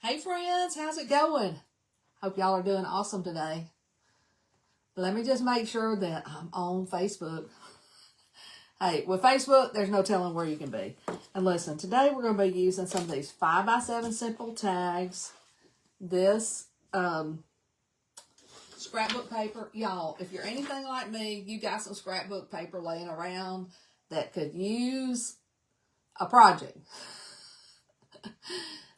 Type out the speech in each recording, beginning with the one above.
Hey friends, how's it going? Hope y'all are doing awesome today. Let me just make sure that I'm on Facebook. Hey, with Facebook, there's no telling where you can be. And listen, today we're going to be using some of these 5x7 simple tags. This scrapbook paper. Y'all, if you're anything like me, you got some scrapbook paper laying around that could use a project.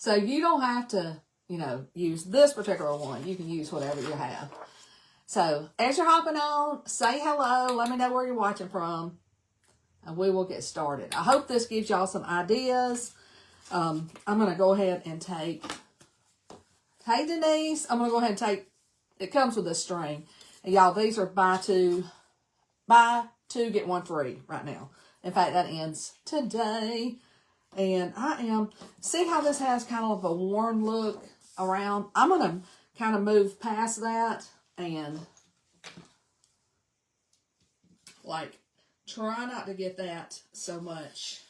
So you don't have to, use this particular one. You can use whatever you have. So as you're hopping on, say hello. Let me know where you're watching from. And we will get started. I hope this gives y'all some ideas. I'm going to go ahead and take, hey Denise, I'm going to go ahead and take, it comes with a string. And y'all, these are buy two, get one free right now. In fact, that ends today. And see how this has kind of a worn look around? I'm going to kind of move past that and try not to get that so much.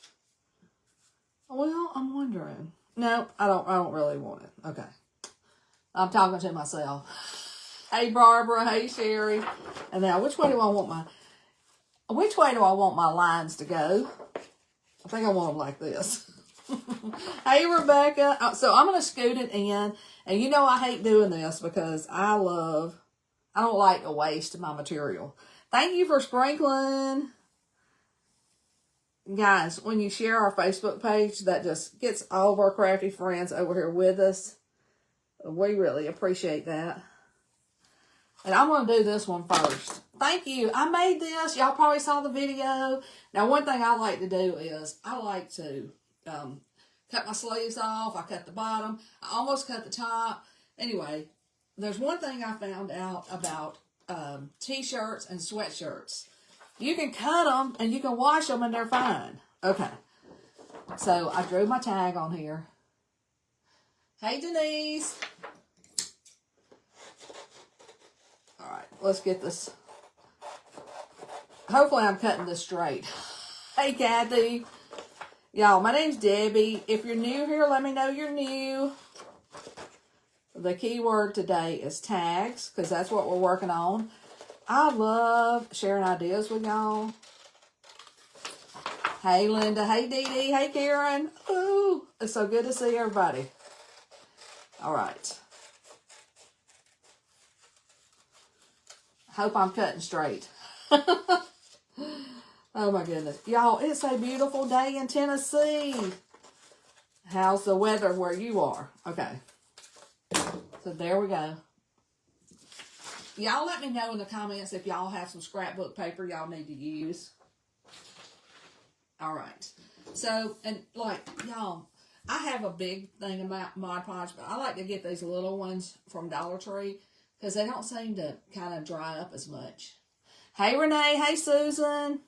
Well, I'm wondering. Nope, I don't really want it. Okay. I'm talking to myself. Hey Barbara, hey Sherry. And now which way do I want my lines to go? I think I want them like this. Hey, Rebecca. So I'm going to scoot it in. And I hate doing this because I don't like to waste my material. Thank you for sprinkling. Guys, when you share our Facebook page, that just gets all of our crafty friends over here with us. We really appreciate that. And I'm going to do this one first. Thank you. I made this. Y'all probably saw the video. Now, one thing I like to do is I like to cut my sleeves off. I cut the bottom. I almost cut the top. Anyway, there's one thing I found out about t-shirts and sweatshirts. You can cut them and you can wash them and they're fine. Okay. So I drew my tag on here. Hey, Denise. All right, let's get this. Hopefully I'm cutting this straight. Hey, Kathy. Y'all, my name's Debbie. If you're new here, let me know you're new. The key word today is tags, because that's what we're working on. I love sharing ideas with y'all. Hey, Linda. Hey, Dee Dee. Hey, Karen. Ooh, it's so good to see everybody. All right. Hope I'm cutting straight. Oh my goodness. Y'all, it's a beautiful day in Tennessee. How's the weather where you are? Okay. So there we go. Y'all let me know in the comments if y'all have some scrapbook paper y'all need to use. All right. So, and y'all, I have a big thing about Mod Podge, but I like to get these little ones from Dollar Tree because they don't seem to kind of dry up as much. Hey, Renee. Hey, Susan.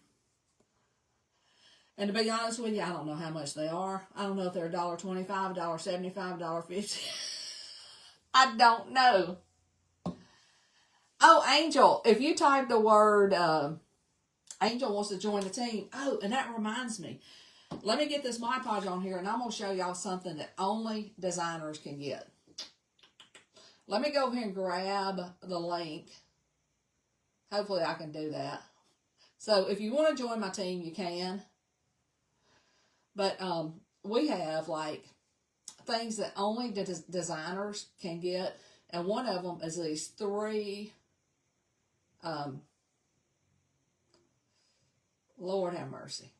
And to be honest with you, I don't know how much they are. I don't know if they're $1.25, $1.75, $1.50. I don't know. Oh, Angel. If you type the word, Angel wants to join the team. Oh, and that reminds me. Let me get this Mod Podge on here, and I'm going to show y'all something that only designers can get. Let me go ahead and grab the link. Hopefully I can do that. So if you want to join my team, you can. But we have things that only designers can get. And one of them is these 3, Lord have mercy.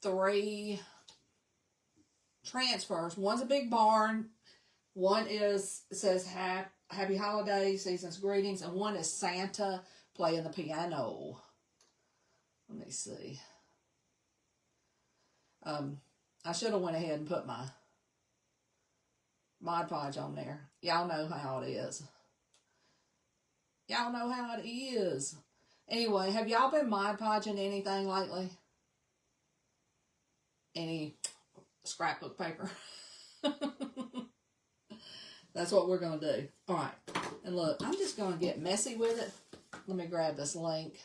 3 transfers. One's a big barn. One says Happy Holidays, Season's Greetings. And one is Santa playing the piano. Let me see. I should have went ahead and put my Mod Podge on there. Y'all know how it is. Y'all know how it is. Anyway, have y'all been Mod Podging anything lately? Any scrapbook paper? That's what we're going to do. All right. And look, I'm just going to get messy with it. Let me grab this link.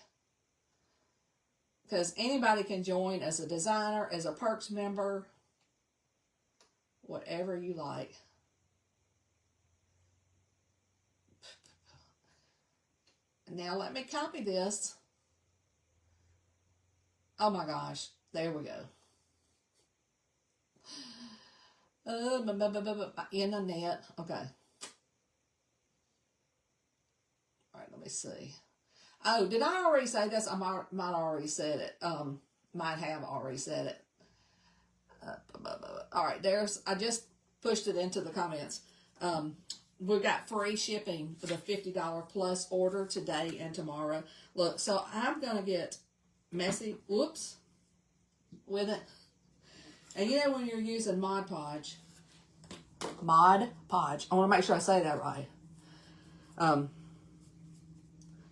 Because anybody can join as a designer, as a perks member. Whatever you like. Now let me copy this. Oh my gosh, there we go. In the net. Okay. All right, let me see. Oh, did I already say this? I might already said it. Might have already said it. All right, I just pushed it into the comments. We've got free shipping for the $50 plus order today and tomorrow. Look, so I'm going to get messy, whoops, with it. And you know when you're using Mod Podge, I want to make sure I say that right.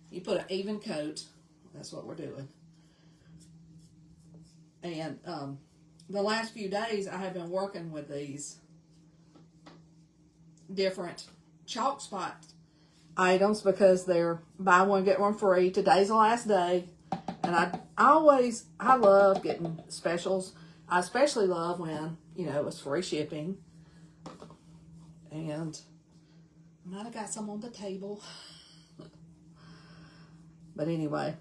You put an even coat. That's what we're doing. And the last few days I have been working with these different chalk spot items because they're buy one get one free. Today's the last day, and I love getting specials. I especially love when it's free shipping. And I might have got some on the table, but anyway,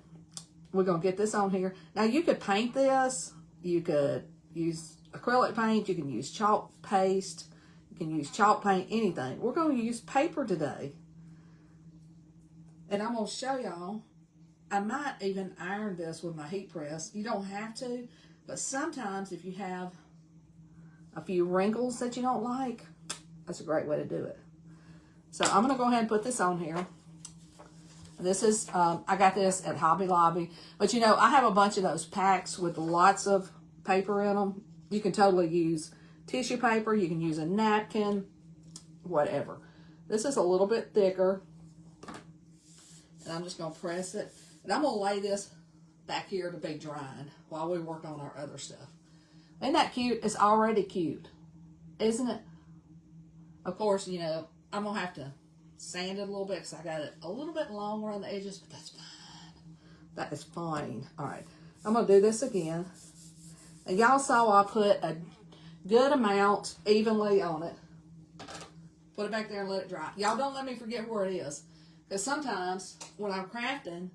we're gonna get this on here. Now you could paint this. You could use acrylic paint. You can use chalk paste. You can use chalk paint, anything. We're going to use paper today. And I'm going to show y'all. I might even iron this with my heat press. You don't have to, but sometimes if you have a few wrinkles that you don't like, that's a great way to do it. So I'm going to go ahead and put this on here. This is, I got this at Hobby Lobby. But I have a bunch of those packs with lots of paper in them. You can totally use tissue paper. You can use a napkin, whatever. This is a little bit thicker. And I'm just going to press it. And I'm going to lay this back here to be drying while we work on our other stuff. Isn't that cute? It's already cute, isn't it? Of course, I'm going to have to sand it a little bit because I got it a little bit long around the edges, but that's fine. That is fine. All right, I'm going to do this again. And y'all saw I put a good amount evenly on it. Put it back there and let it dry. Y'all don't let me forget where it is. Because sometimes when I'm crafting,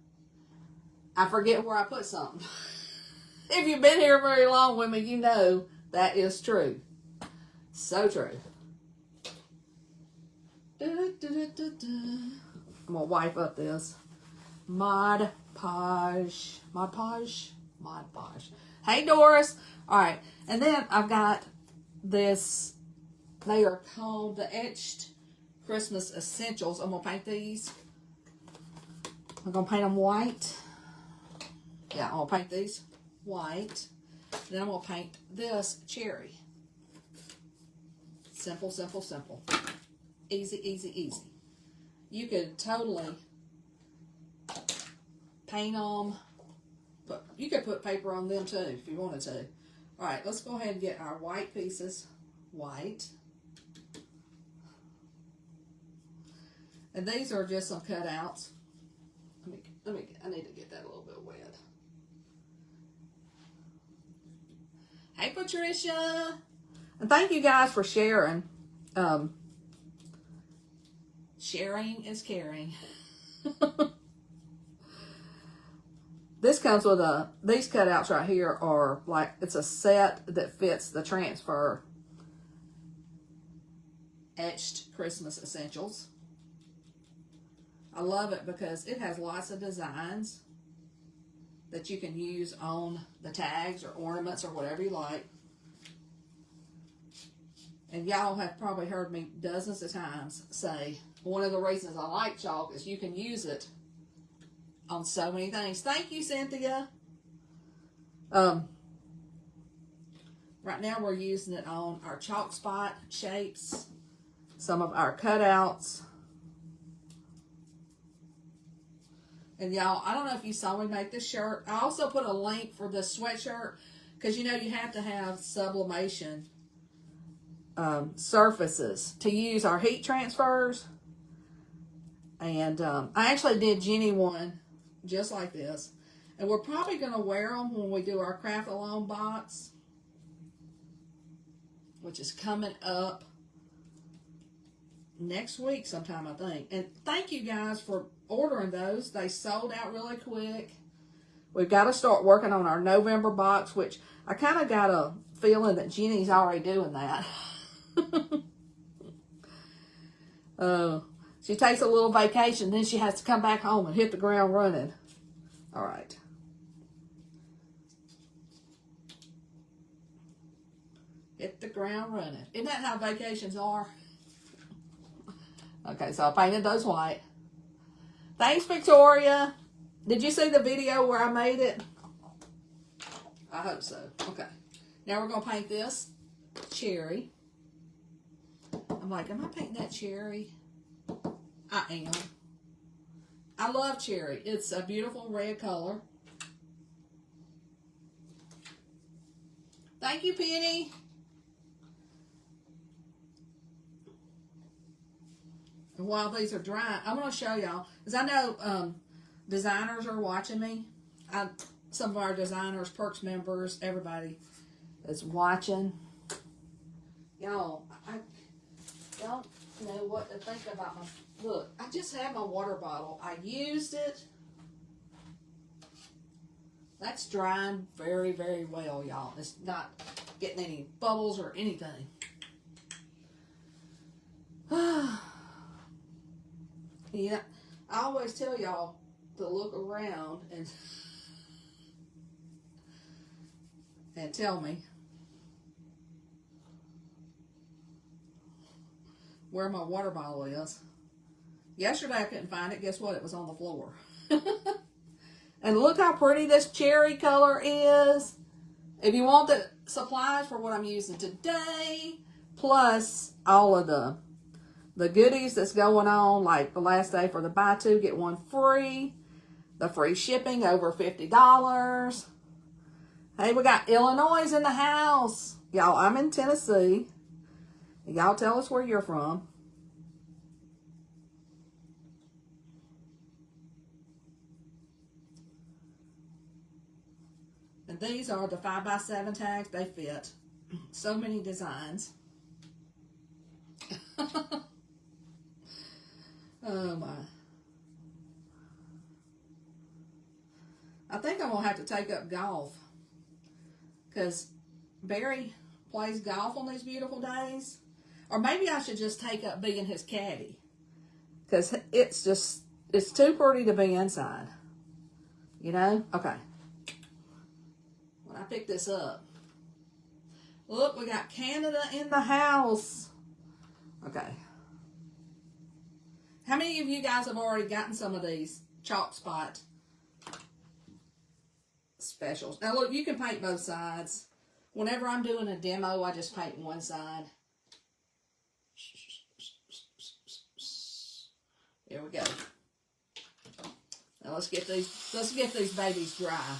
I forget where I put something. If you've been here very long with me, you know that is true. So true. I'm going to wipe up this Mod Podge. Mod Podge? Mod Podge. Hey, Doris. All right. And then I've got this. They are called the Etched Christmas Essentials. I'm going to paint these. I'm going to paint them white. Yeah, I'm going to paint these white. Then I'm going to paint this cherry. Simple, simple, simple. Easy, easy, easy. You could totally paint them, but you could put paper on them too if you wanted to. All right, let's go ahead and get our white pieces white. And these are just some cutouts. I need to get that a little bit wet. Hey, Patricia. And thank you guys for sharing. Sharing is caring. This comes with these cutouts right here are like, it's a set that fits the transfer. Etched Christmas Essentials. I love it because it has lots of designs that you can use on the tags or ornaments or whatever you like. And y'all have probably heard me dozens of times say, one of the reasons I like chalk is you can use it on so many things. Thank you, Cynthia. Right now we're using it on our chalk spot shapes, some of our cutouts. And y'all, I don't know if you saw me make this shirt. I also put a link for this sweatshirt because you have to have sublimation surfaces to use our heat transfers. And I actually did Jenny one just like this. And we're probably going to wear them when we do our craft along box. which is coming up next week sometime, I think. And thank you guys for ordering those. They sold out really quick. We've got to start working on our November box, which I kind of got a feeling that Jenny's already doing that. She takes a little vacation, then she has to come back home and hit the ground running. All right. Hit the ground running. Isn't that how vacations are? Okay, so I painted those white. Thanks, Victoria. Did you see the video where I made it? I hope so. Okay. Now we're going to paint this cherry. I'm like, am I painting that cherry? I am. I love cherry. It's a beautiful red color. Thank you, Penny. And while these are dry, I want to show y'all, because I know designers are watching me. Some of our designers, Perks members, everybody is watching. Y'all, I don't know what to think about my... Look, I just had my water bottle. I used it. That's drying very, very well, y'all. It's not getting any bubbles or anything. Yeah, I always tell y'all to look around and tell me where my water bottle is. Yesterday I couldn't find it. Guess what? It was on the floor. And look how pretty this cherry color is. If you want the supplies for what I'm using today, plus all of the goodies that's going on, like the last day for the buy two, get one free, the free shipping over $50. Hey, we got Illinois in the house. Y'all, I'm in Tennessee. Y'all tell us where you're from. And these are the 5x7 tags. They fit so many designs. Oh my. I think I'm going to have to take up golf. Because Barry plays golf on these beautiful days. Or maybe I should just take up being his caddy. Because it's too pretty to be inside. You know? Okay. When I pick this up. Look, we got Canada in the house. Okay. How many of you guys have already gotten some of these chalk spot specials? Now look, you can paint both sides. Whenever I'm doing a demo, I just paint one side. There we go. Now let's get these babies dry.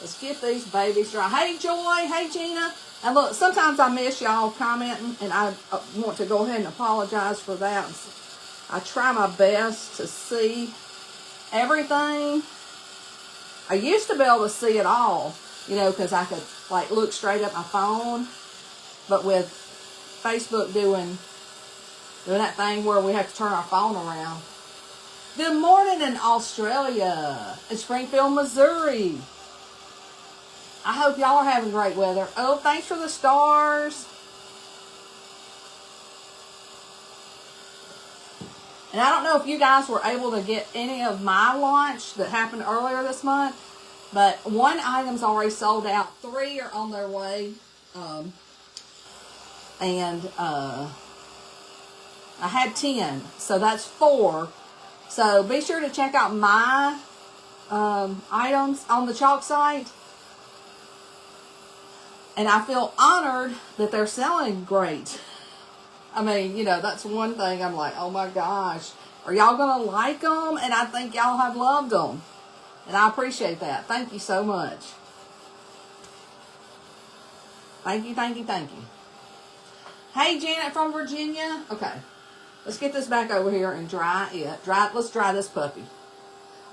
Let's get these babies dry. Hey, Joy. Hey, Gina. And look, sometimes I miss y'all commenting, and I want to go ahead and apologize for that. I try my best to see everything. I used to be able to see it all, you know, because I could, like, look straight at my phone. But with Facebook doing that thing where we have to turn our phone around. Good morning in Australia. In Springfield, Missouri. I hope y'all are having great weather. Oh, thanks for the stars. And I don't know if you guys were able to get any of my launch that happened earlier this month, but one item's already sold out. 3 are on their way. I had 10, so that's 4. So be sure to check out my items on the chalk site. And I feel honored that they're selling great. I mean, you know, that's one thing. I'm like, oh my gosh, are y'all going to like them? And I think y'all have loved them. And I appreciate that. Thank you so much. Thank you, thank you, thank you. Hey, Janet from Virginia. Okay, let's get this back over here and dry it. Let's dry this puppy.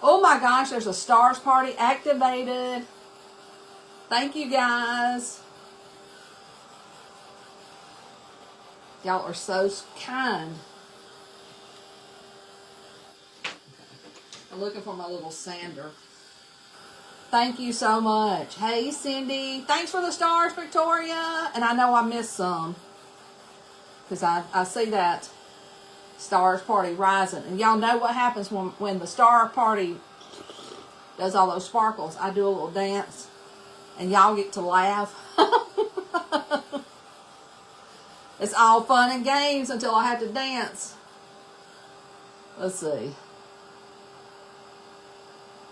Oh my gosh, there's a stars party activated. Thank you guys. Y'all are so kind. I'm looking for my little sander. Thank you so much. Hey, Cindy. Thanks for the stars, Victoria. And I know I missed some, because I see that stars party rising. And y'all know what happens when the star party does all those sparkles. I do a little dance. And y'all get to laugh. It's all fun and games until I have to dance. Let's see.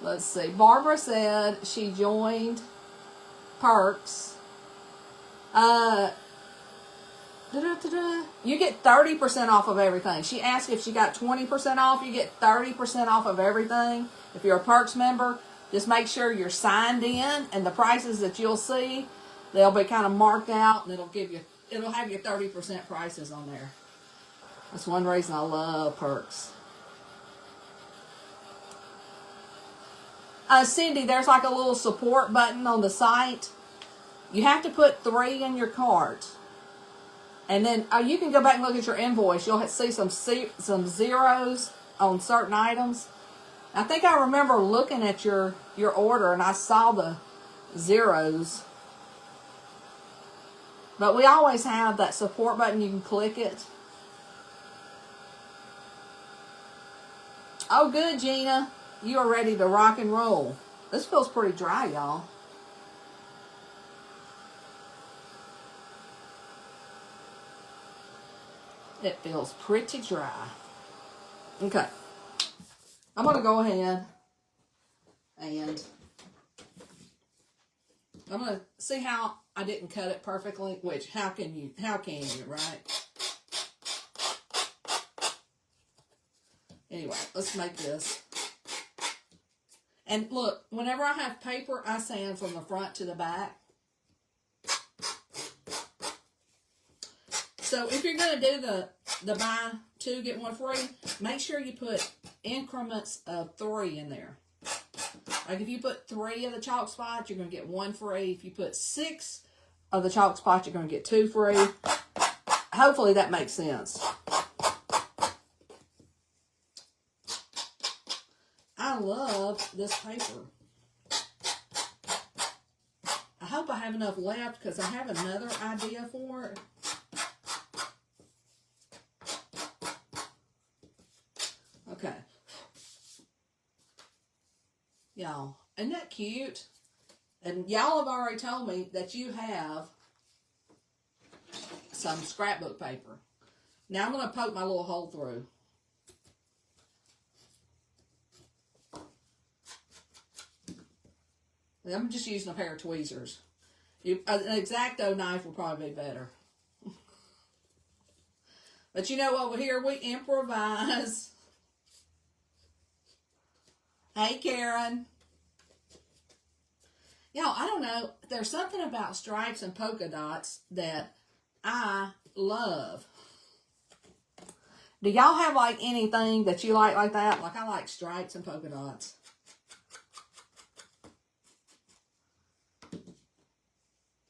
Let's see. Barbara said she joined Perks. You get 30% off of everything. She asked if she got 20% off. You get 30% off of everything. If you're a Perks member, just make sure you're signed in, and the prices that you'll see, they'll be kind of marked out, and it'll have your 30% prices on there. That's one reason I love Perks. Cindy, there's like a little support button on the site. You have to put 3 in your cart. And then you can go back and look at your invoice. You'll see some zeros on certain items. I think I remember looking at your order and I saw the zeros. But we always have that support button. You can click it. Oh, good, Gina. You are ready to rock and roll. This feels pretty dry, y'all. It feels pretty dry. Okay. I'm going to go ahead and I'm going to see how I didn't cut it perfectly, which how can you, right? Anyway, let's make this. And look, whenever I have paper, I sand from the front to the back. So if you're going to do the buy 2, get 1 free, make sure you put increments of 3 in there. Like if you put 3 of the chalk spots, you're going to get 1 free. If you put 6 of the chalk spots, you're going to get 2 free. Hopefully that makes sense. I love this paper. I hope I have enough left because I have another idea for it. Okay. Y'all, isn't that cute? And y'all have already told me that you have some scrapbook paper. Now I'm going to poke my little hole through. I'm just using a pair of tweezers. An X-Acto knife would probably be better. But you know, over here we improvise. Hey, Karen. Y'all, I don't know. There's something about stripes and polka dots that I love. Do y'all have like anything that you like that? Like I like stripes and polka dots.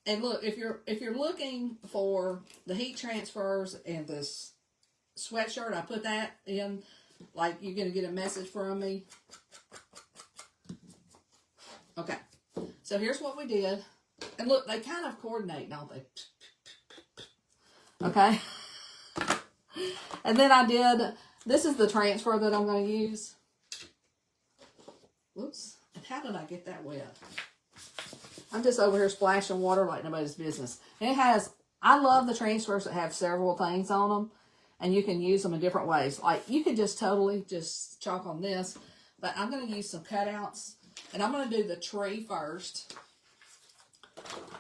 And look, if you're looking for the heat transfers and this sweatshirt, I put that in. Like you're gonna get a message from me. Okay, so here's what we did, and look, they kind of coordinate, don't they? Okay, and then I did. This is the transfer that I'm going to use. Whoops! And how did I get that wet? I'm just over here splashing water like nobody's business. And it has, I love the transfers that have several things on them. And you can use them in different ways. Like, you could just totally just chalk on this. But I'm going to use some cutouts. And I'm going to do the tree first.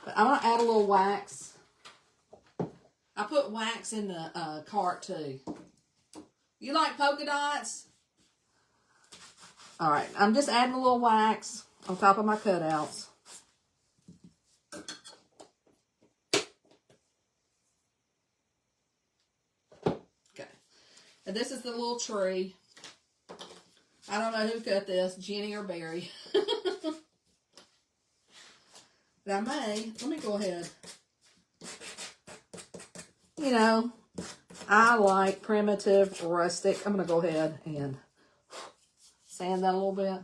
But I'm going to add a little wax. I put wax in the cart too. You like polka dots? Alright, I'm just adding a little wax on top of my cutouts. And this is the little tree. I don't know who cut this, Jenny or Barry. But I may. Let me go ahead. You know, I like primitive, rustic. I'm going to go ahead and sand that a little bit.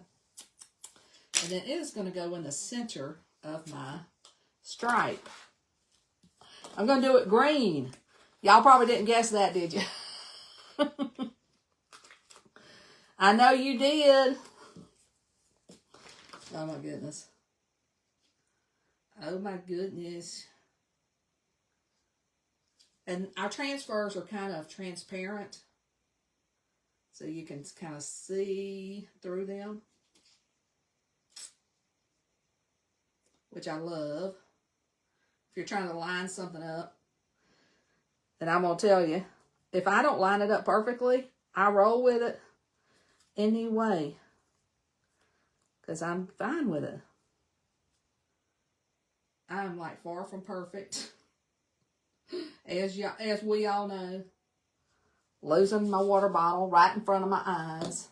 And then it is going to go in the center of my stripe. I'm going to do it green. Y'all probably didn't guess that, did you? I know you did. Oh my goodness. Oh my goodness. And our transfers are kind of transparent. So you can kind of see through them. Which I love. If you're trying to line something up. And I'm going to tell you, if I don't line it up perfectly, I roll with it anyway. Because I'm fine with it. I'm like far from perfect. As we all know. Losing my water bottle right in front of my eyes.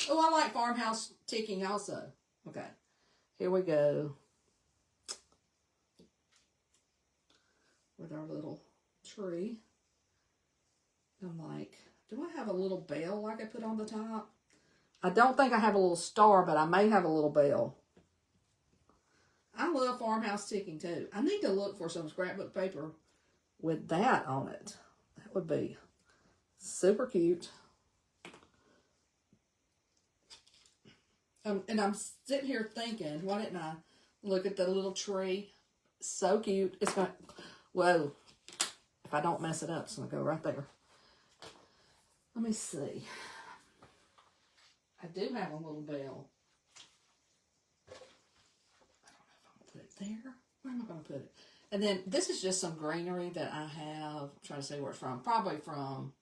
Oh, I like Farmhouse ticking also. Okay. Here we go. With our little tree. I'm like, do I have a little bell like I put on the top? I don't think I have a little star, but I may have a little bell. I love Farmhouse ticking too. I need to look for some scrapbook paper with that on it. That would be super cute. And I'm sitting here thinking, why didn't I look at the little tree? So cute. It's going to, whoa. If I don't mess it up, it's going to go right there. Let me see. I do have a little bell. I don't know if I'm going to put it there. Where am I going to put it? And then this is just some greenery that I have. I'm trying to see where it's from. Probably from,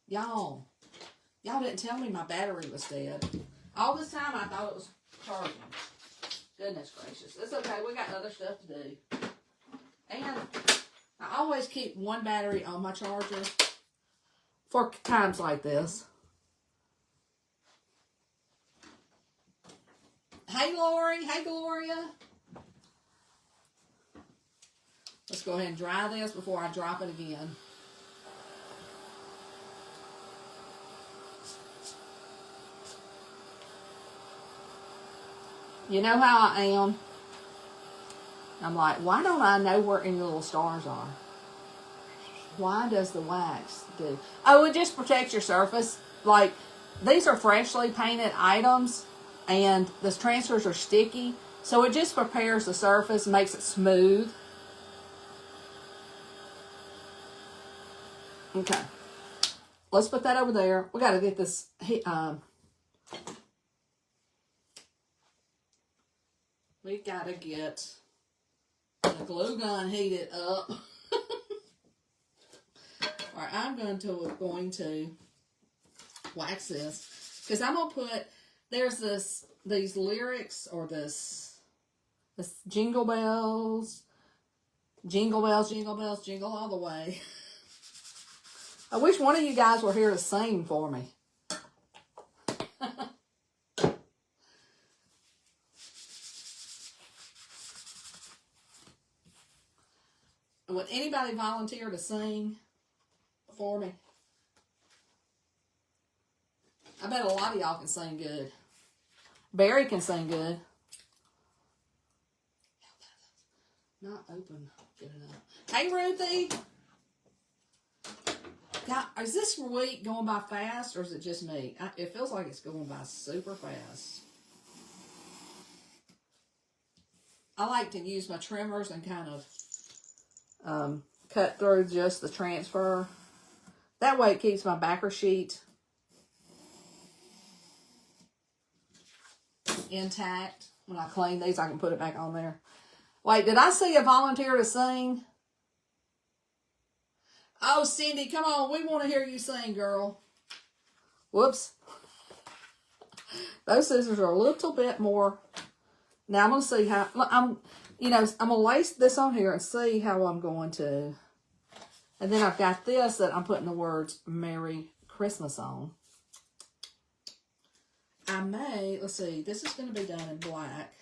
y'all didn't tell me my battery was dead. All this time I thought it was charging. Goodness gracious. It's okay. We got other stuff to do. And I always keep one battery on my charger for times like this. Hey, Lori. Hey, Gloria. Let's go ahead and dry this before I drop it again. You know how I am? I'm like, why don't I know where any little stars are? Why does the wax do? Oh, it just protects your surface. Like, these are freshly painted items, and the transfers are sticky. So it just prepares the surface, makes it smooth. Okay. Let's put that over there. We got to get this... we got to get the glue gun heated up. Alright, I'm going to wax this. Because I'm going to put... There's these lyrics, or this jingle bells. Jingle bells, jingle bells, jingle all the way. I wish one of you guys were here to sing for me. Would anybody volunteer to sing for me? I bet a lot of y'all can sing good. Barry can sing good. Not open good enough. Hey, Ruthie. Now, is this week going by fast, or is it just me? It feels like it's going by super fast. I like to use my trimmers and kind of cut through just the transfer. That way it keeps my backer sheet intact. When I clean these, I can put it back on there. Wait, did I see a volunteer to sing? Oh, Cindy, come on. We want to hear you sing, girl. Whoops. Those scissors are a little bit more. Now, I'm going to see how... I'm going to lace this on here and see how I'm going to... And then I've got this that I'm putting the words Merry Christmas on. I may, let's see, this is going to be done in black.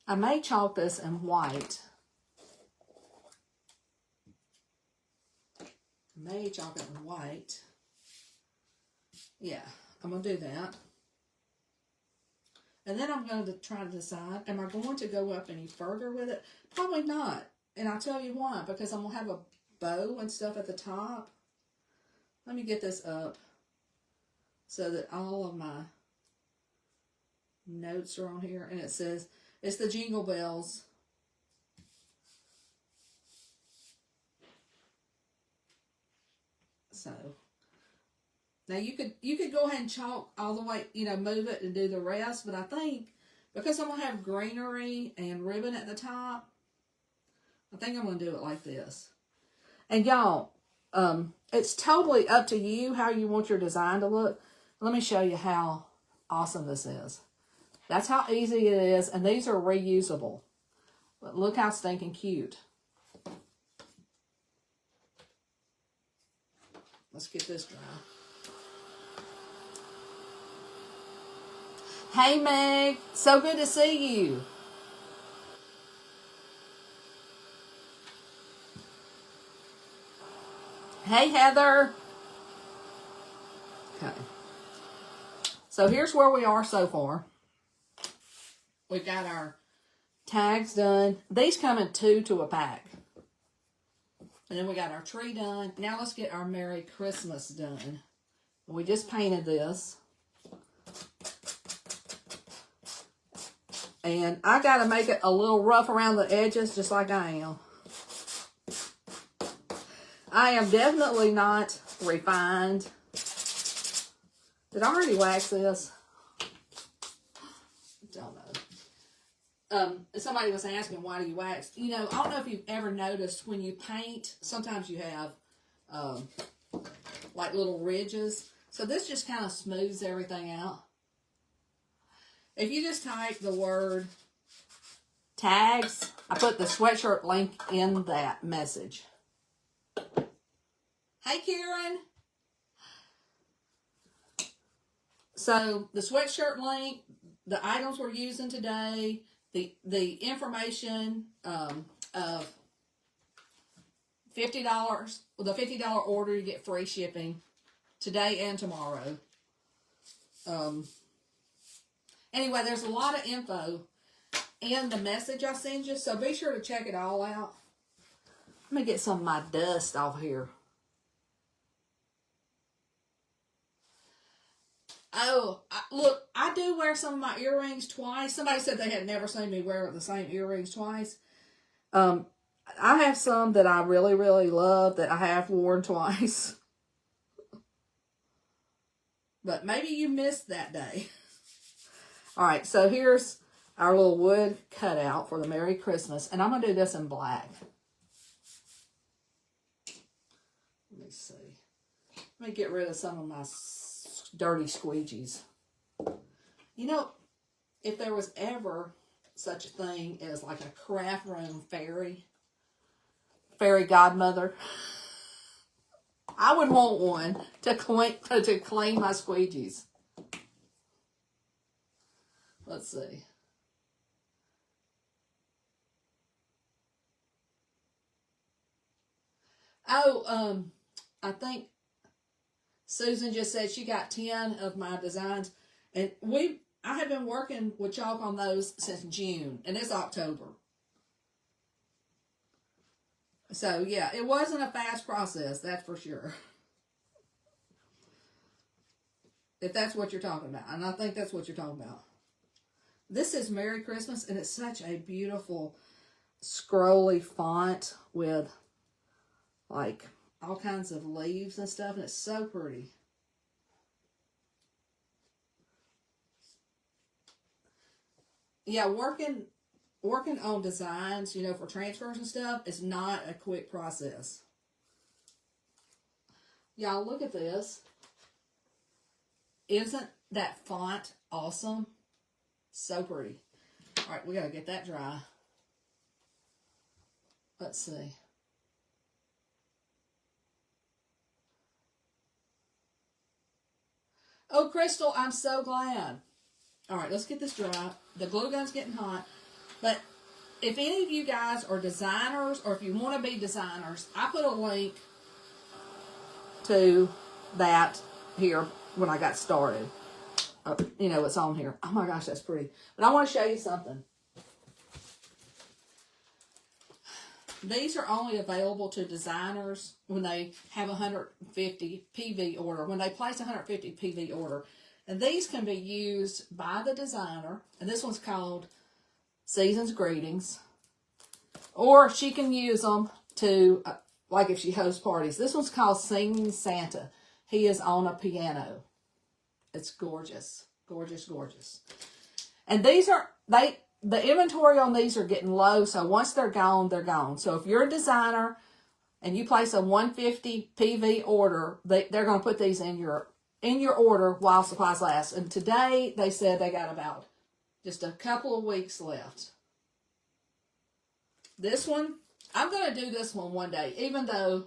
I may chalk this in white. I may chalk it in white. Yeah, I'm going to do that. And then I'm going to try to decide, am I going to go up any further with it? Probably not. And I'll tell you why. Because I'm going to have a bow and stuff at the top. Let me get this up so that all of my notes are on here. And it says, it's the Jingle Bells. So, now you could go ahead and chalk all the way, you know, move it and do the rest. But I think, because I'm going to have greenery and ribbon at the top, I think I'm going to do it like this. And y'all, it's totally up to you how you want your design to look. Let me show you how awesome this is. That's how easy it is. And these are reusable. But look how stinking cute. Let's get this dry. Hey, Meg. So good to see you. Hey, Heather. Okay. So here's where we are so far. We've got our tags done. These come in 2 to a pack. And then we got our tree done. Now let's get our Merry Christmas done. We just painted this. And I got to make it a little rough around the edges, just like I am. I am definitely not refined. Did I already wax this? Don't know. Somebody was asking, why do you wax? You know, I don't know if you've ever noticed when you paint, sometimes you have like little ridges. So this just kind of smooths everything out. If you just type the word tags, I put the sweatshirt link in that message. Hey, Karen. So the sweatshirt link, the items we're using today, the information of $50, with a $50 order, you get free shipping today and tomorrow. Anyway, there's a lot of info in the message I send you, so be sure to check it all out. Let me get some of my dust off here. Oh, look, I do wear some of my earrings twice. Somebody said they had never seen me wear the same earrings twice. I have some that I really, really love that I have worn twice. But maybe you missed that day. All right, so here's our little wood cutout for the Merry Christmas. And I'm going to do this in black. Let me see. Let me get rid of some of my dirty squeegees. You know, if there was ever such a thing as like a craft room fairy godmother, I would want one to clean my squeegees. Let's see. Oh, I think Susan just said she got 10 of my designs. And I have been working with chalk on those since June. And it's October. So, yeah, it wasn't a fast process, that's for sure. If that's what you're talking about. And I think that's what you're talking about. This is Merry Christmas, and it's such a beautiful scrolly font with, like, all kinds of leaves and stuff, and it's so pretty. Yeah, working on designs, you know, for transfers and stuff is not a quick process. Y'all, look at this. Isn't that font awesome? So pretty. All right, we got to get that dry. Let's see. Oh, Crystal, I'm so glad. All right, let's get this dry. The glue gun's getting hot. But if any of you guys are designers or if you want to be designers, I put a link to that here when I got started. You know, it's on here. Oh my gosh, that's pretty. But I want to show you something. These are only available to designers when they have a 150 PV order, when they place a 150 PV order. And these can be used by the designer. And this one's called Season's Greetings. Or she can use them to, like if she hosts parties. This one's called Singing Santa. He is on a piano. It's gorgeous. Gorgeous, gorgeous. And these are, the inventory on these are getting low, so once they're gone, they're gone. So if you're a designer and you place a 150 PV order, they're going to put these in your order while supplies last. And today they said they got about just a couple of weeks left. This one, I'm going to do this one day, even though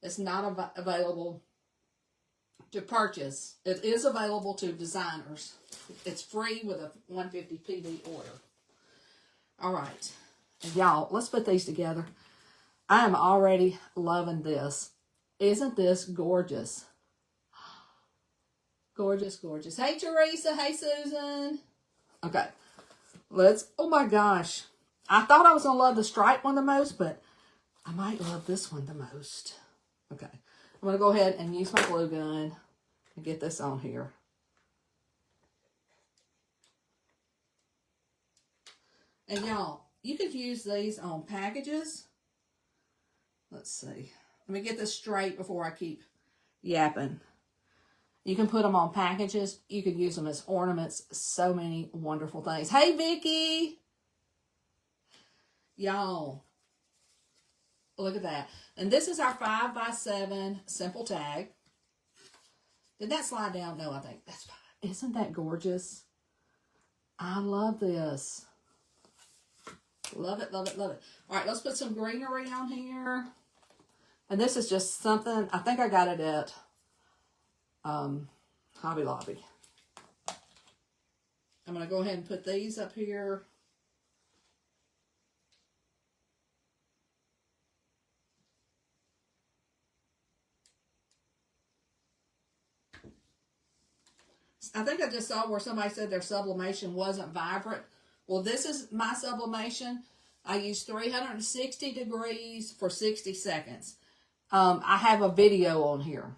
it's not available to purchase. It is available to designers. It's free with a 150 PV order. All right. And y'all, let's put these together. I am already loving this. Isn't this gorgeous? Gorgeous, gorgeous. Hey, Teresa. Hey, Susan. Okay. Oh my gosh. I thought I was going to love the stripe one the most, but I might love this one the most. Okay. I'm going to go ahead and use my glue gun and get this on here. And y'all, you could use these on packages. Let's see. Let me get this straight before I keep yapping. You can put them on packages. You could use them as ornaments. So many wonderful things. Hey, Vicky. Y'all, look at that. And this is our 5x7 simple tag. Did that slide down? No, I think that's fine. Isn't that gorgeous? I love this. Love it, love it, love it. All right, let's put some greenery on here. And this is just something, I think I got it at Hobby Lobby. I'm going to go ahead and put these up here. I think I just saw where somebody said their sublimation wasn't vibrant. Well, this is my sublimation. I use 360 degrees for 60 seconds. I have a video on here.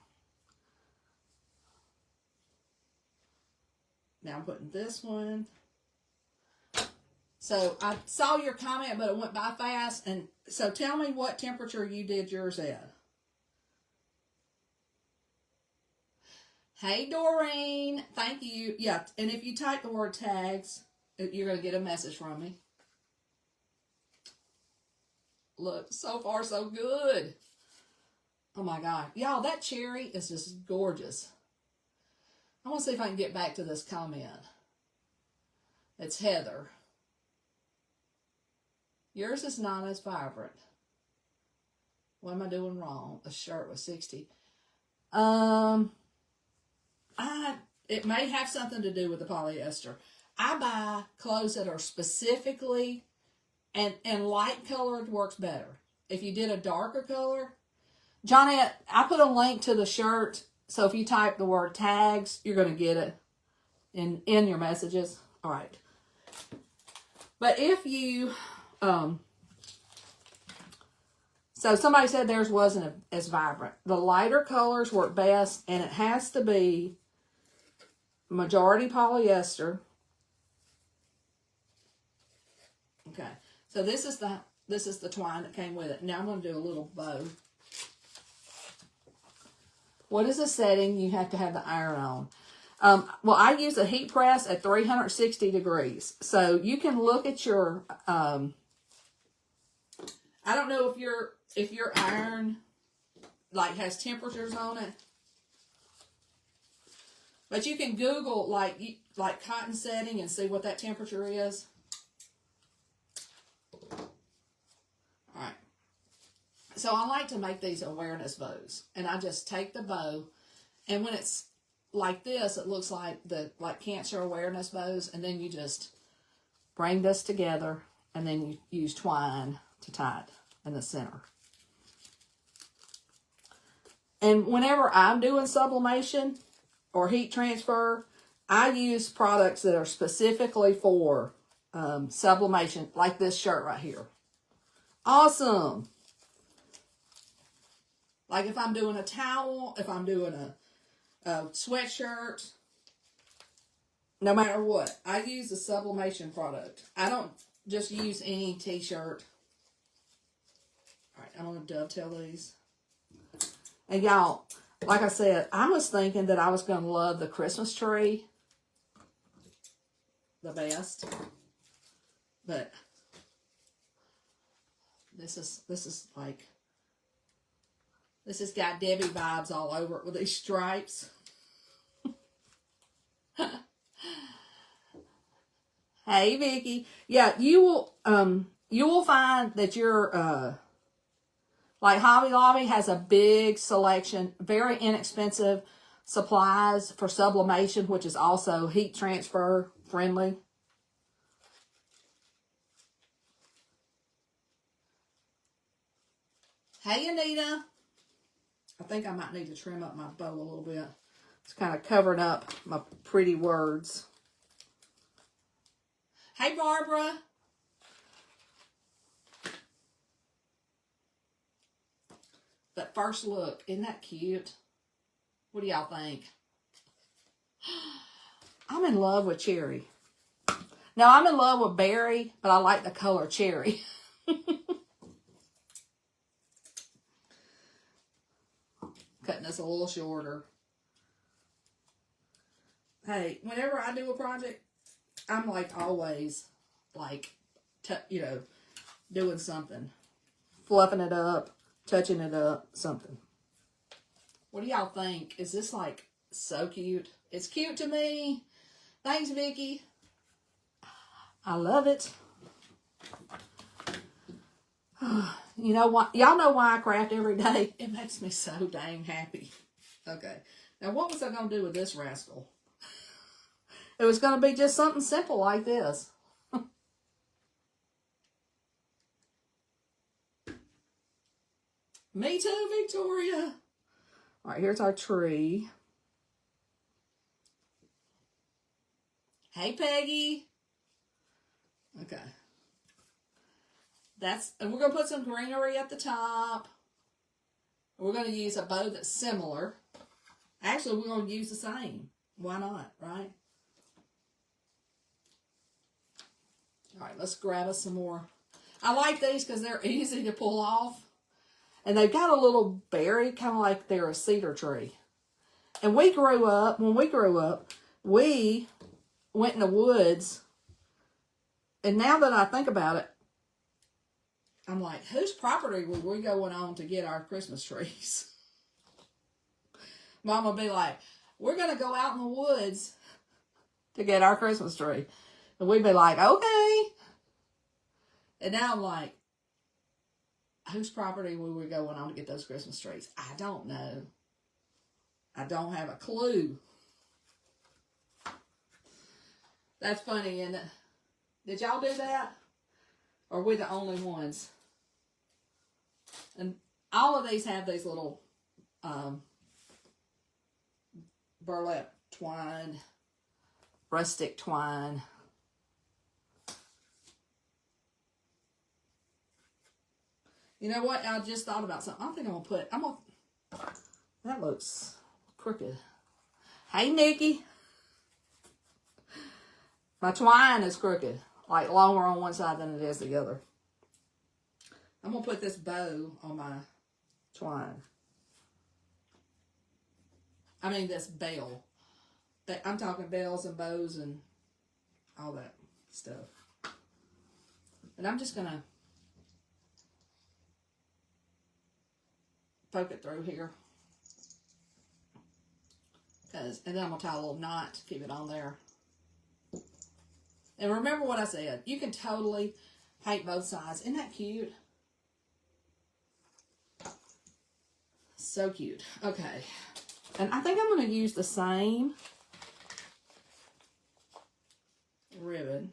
Now I'm putting this one. So I saw your comment, but it went by fast. And so tell me what temperature you did yours at. Hey, Doreen. Thank you. Yeah, and if you type the word tags, you're going to get a message from me. Look, so far so good. Oh my God. Y'all, that cherry is just gorgeous. I want to see if I can get back to this comment. It's Heather. Yours is not as vibrant. What am I doing wrong? A shirt was 60. It may have something to do with the polyester. I buy clothes that are specifically, and light colored works better. If you did a darker color, Johnette, I put a link to the shirt, so if you type the word tags, you're going to get it in your messages. All right. But if you, so somebody said theirs wasn't as vibrant. The lighter colors work best, and it has to be majority polyester. Okay, so this is the twine that came with it. Now I'm going to do a little bow. What is the setting you have to have the iron on? Well, I use a heat press at 360 degrees. So you can look at your, I don't know if your iron like has temperatures on it. But you can Google like cotton setting and see what that temperature is. All right. So I like to make these awareness bows. And I just take the bow, and when it's like this, it looks like the cancer awareness bows, and then you just bring this together, and then you use twine to tie it in the center. And whenever I'm doing sublimation or heat transfer, I use products that are specifically for sublimation, like this shirt right here. Awesome. Like if I'm doing a towel, if I'm doing a sweatshirt, no matter what, I use a sublimation product. I don't just use any t-shirt. All right, I'm going to dovetail these. And y'all, like I said, I was thinking that I was going to love the Christmas tree the best. But this is like, this has got Debbie vibes all over it with these stripes. Hey, Vicky. Yeah, you will find that your like Hobby Lobby has a big selection, very inexpensive supplies for sublimation, which is also heat transfer friendly. Hey, Anita. I think I might need to trim up my bow a little bit. It's kind of covering up my pretty words. Hey, Barbara. But first look, isn't that cute? What do y'all think? I'm in love with cherry. Now, I'm in love with berry, but I like the color cherry. Cutting this a little shorter. Hey, whenever I do a project, I'm like always like, you know, doing something. Fluffing it up, touching it up, something. What do y'all think? Is this like so cute? It's cute to me. Thanks, Vicky. I love it. You know what? Y'all know why I craft every day? It makes me so dang happy. Okay. Now, what was I going to do with this rascal? It was going to be just something simple like this. Me too, Victoria. All right, here's our tree. Hey, Peggy. Okay. And we're going to put some greenery at the top. We're going to use a bow that's similar. Actually, we're going to use the same. Why not, right? All right, let's grab us some more. I like these because they're easy to pull off. And they've got a little berry, kind of like they're a cedar tree. And when we grew up, we went in the woods. And now that I think about it, I'm like, whose property were we going on to get our Christmas trees? Mom would be like, we're going to go out in the woods to get our Christmas tree. And we'd be like, okay. And now I'm like, whose property were we going on to get those Christmas trees? I don't know. I don't have a clue. That's funny, isn't it? Did y'all do that? Or are we the only ones? And all of these have these little burlap twine, rustic twine. You know what? I just thought about something. I think I'm going to that looks crooked. Hey, Nikki. My twine is crooked. Like longer on one side than it is the other. I'm going to put this bow on my twine. I mean this bell. I'm talking bells and bows and all that stuff. And I'm just going to poke it through here. And then I'm going to tie a little knot to keep it on there. And remember what I said. You can totally paint both sides. Isn't that cute? So cute. Okay. And I think I'm going to use the same ribbon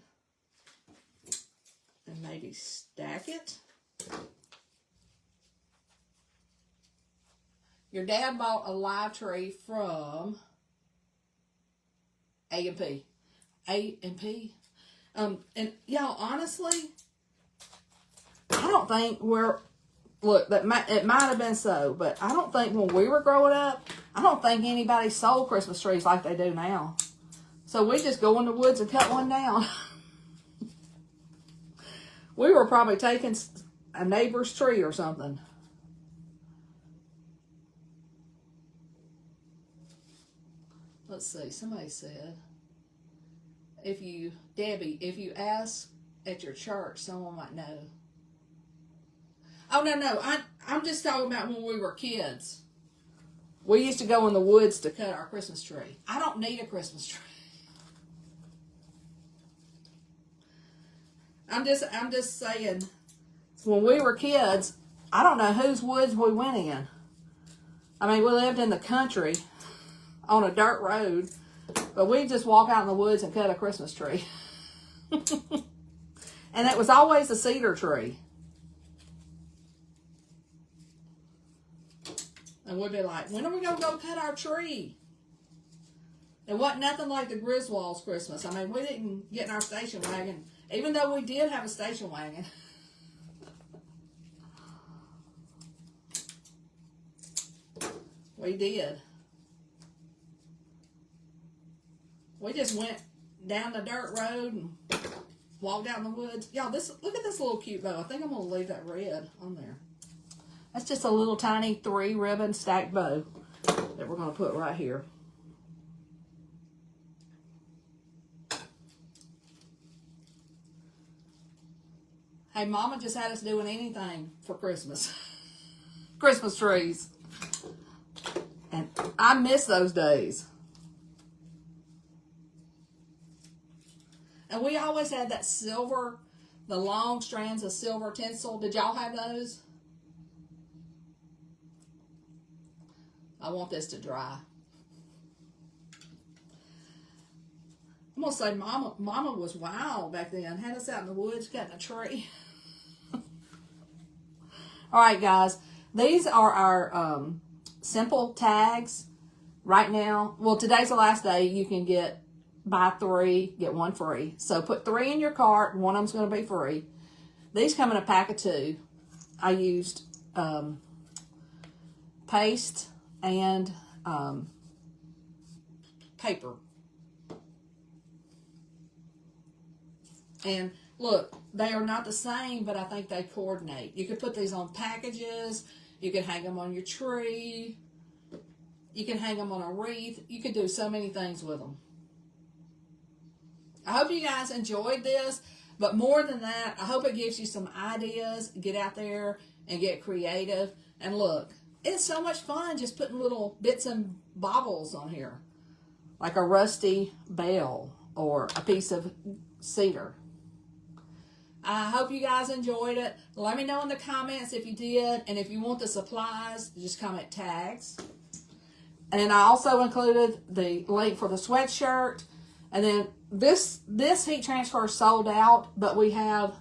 and maybe stack it. Your dad bought a live tree from A&P. A&P. And y'all, honestly, I don't think look, it might have been so, but I don't think when we were growing up, I don't think anybody sold Christmas trees like they do now. So we just go in the woods and cut one down. We were probably taking a neighbor's tree or something. Let's see, somebody said, Debbie, if you ask at your church, someone might know. Oh, no, I'm just talking about when we were kids. We used to go in the woods to cut our Christmas tree. I don't need a Christmas tree. I'm just saying, when we were kids, I don't know whose woods we went in. I mean, we lived in the country on a dirt road, but we just walk out in the woods and cut a Christmas tree. And it was always a cedar tree. And we'd be like, when are we going to go cut our tree? It wasn't nothing like the Griswolds' Christmas. I mean, we didn't get in our station wagon, even though we did have a station wagon. We did. We just went down the dirt road and walked out in the woods. Y'all, look at this little cute bow. I think I'm going to leave that red on there. That's just a little tiny 3-ribbon stacked bow that we're going to put right here. Hey, Mama just had us doing anything for Christmas. Christmas trees. And I miss those days. And we always had that silver, the long strands of silver tinsel. Did y'all have those? I want this to dry. I'm going to say Mama was wild back then. Had us out in the woods cutting a tree. All right, guys. These are our simple tags right now. Well, today's the last day. You can buy 3, get 1 free. So put 3 in your cart. One of them's going to be free. These come in a pack of 2. I used paste and paper. And look, they are not the same, but I think they coordinate. You could put these on packages. You can hang them on your tree. You can hang them on a wreath. You could do so many things with them. I hope you guys enjoyed this, but more than that, I hope it gives you some ideas. Get out there and get creative. And look, it's so much fun just putting little bits and baubles on here, like a rusty bell or a piece of cedar. I hope you guys enjoyed it. Let me know in the comments if you did, and if you want the supplies, just comment tags. And I also included the link for the sweatshirt. And then this heat transfer is sold out, but we have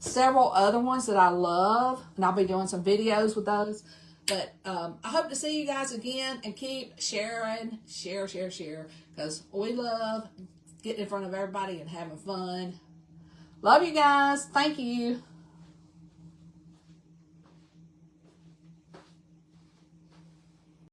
several other ones that I love, and I'll be doing some videos with those. But I hope to see you guys again, and keep sharing, share, because we love getting in front of everybody and having fun. Love you guys. Thank you.